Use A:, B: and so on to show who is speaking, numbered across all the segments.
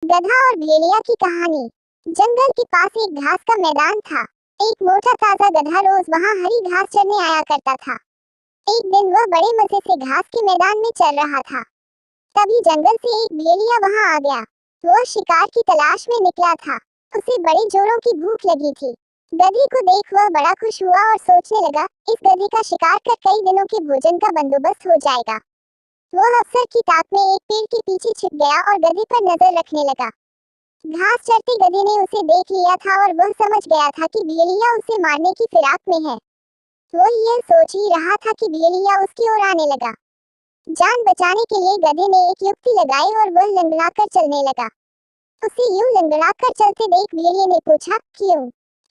A: गधा और भेड़िया की कहानी। जंगल के पास एक घास का मैदान था। एक मोटा ताजा गधा रोज वहां हरी घास चरने आया करता था। एक दिन वह बड़े मजे से घास के मैदान में चल रहा था। तभी जंगल से एक भेड़िया वहां आ गया। वह शिकार की तलाश में निकला था। उसे बड़े जोरों की भूख लगी थी। गधे को देख वह बड़ा खुश हुआ और सोचने लगा, इस गधे का शिकार कर कई दिनों के भोजन का बंदोबस्त हो जाएगा। वह अफसर की ताक में एक पेड़ के पीछे छिप गया और गधे पर नजर रखने लगा। घास चरते गधे ने उसे देख लिया था और वह समझ गया था कि भेड़िया उसे मारने की फिराक में है। वह यह सोच ही रहा था कि भेड़िया उसकी ओर आने लगा। जान बचाने के लिए गधे ने एक युक्ति लगाई और वह लंगड़ाकर चलने लगा। उसे यूं लंगड़ाकर चलते देख भेड़िए ने पूछा, क्यों,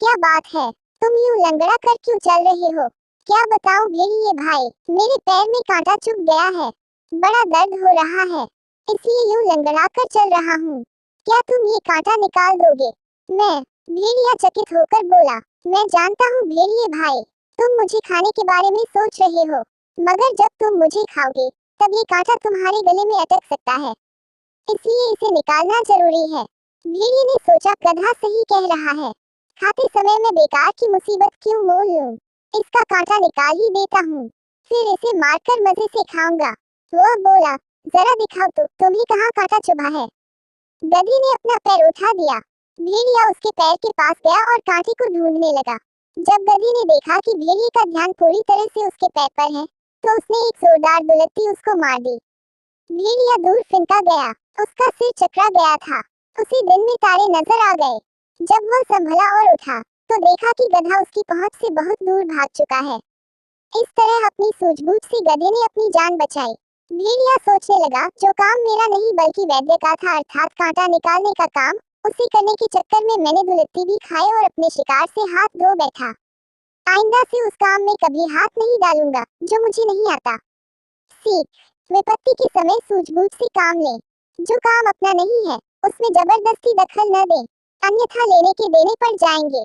A: क्या बात है, तुम यूं लंगड़ा कर क्यों चल रहे हो? क्या बताऊं भेड़िए भाई, मेरे पैर में कांटा चुभ गया है, बड़ा दर्द हो रहा है, इसलिए यूं लंगड़ाकर चल रहा हूँ। क्या तुम ये कांटा निकाल दोगे? मैं, भेड़िया चकित होकर बोला, मैं जानता हूँ भेड़िए भाई, तुम मुझे खाने के बारे में सोच रहे हो, मगर जब तुम मुझे खाओगे तब ये कांटा तुम्हारे गले में अटक सकता है, इसलिए इसे निकालना जरूरी है। भेड़िए ने सोचा, गधा सही कह रहा है, खाते समय मैं बेकार की मुसीबत क्यों मोल लूं, इसका कांटा निकाल ही देता हूँ, फिर इसे मारकर मजे से खाऊंगा। वह बोला, जरा दिखाओ तो तुम्हें कहाँ कांटा चुभा है। गधे ने अपना पैर उठा दिया। भेड़िया उसके पैर के पास गया और कांटे को ढूंढने लगा। जब गधे ने देखा कि भेड़िए का ध्यान पूरी तरह से उसके पैर पर है, तो उसने एक जोरदार दुलत्ती उसको मार दी। भेड़िया दूर फिंका गया, उसका सिर चकरा गया था। उसे दिन में तारे नजर आ गए। जब वह संभला और उठा, तो देखा कि गधा उसकी पहुंच से बहुत दूर भाग चुका है। इस तरह अपनी सूझबूझ से गधे ने अपनी जान बचाई। भेड़िया सोचने लगा, जो काम मेरा नहीं बल्कि वैद्य का था, अर्थात कांटा निकालने का काम, उसे करने के चक्कर में मैंने दुलत्ती भी खाई और अपने शिकार से हाथ धो बैठा। आइंदा से उस काम में कभी हाथ नहीं डालूंगा जो मुझे नहीं आता। सीख, विपत्ति के समय सूझबूझ से काम लें। जो काम अपना नहीं है उसमें जबरदस्ती दखल न दें, अन्यथा लेने के देने पड़ जाएंगे।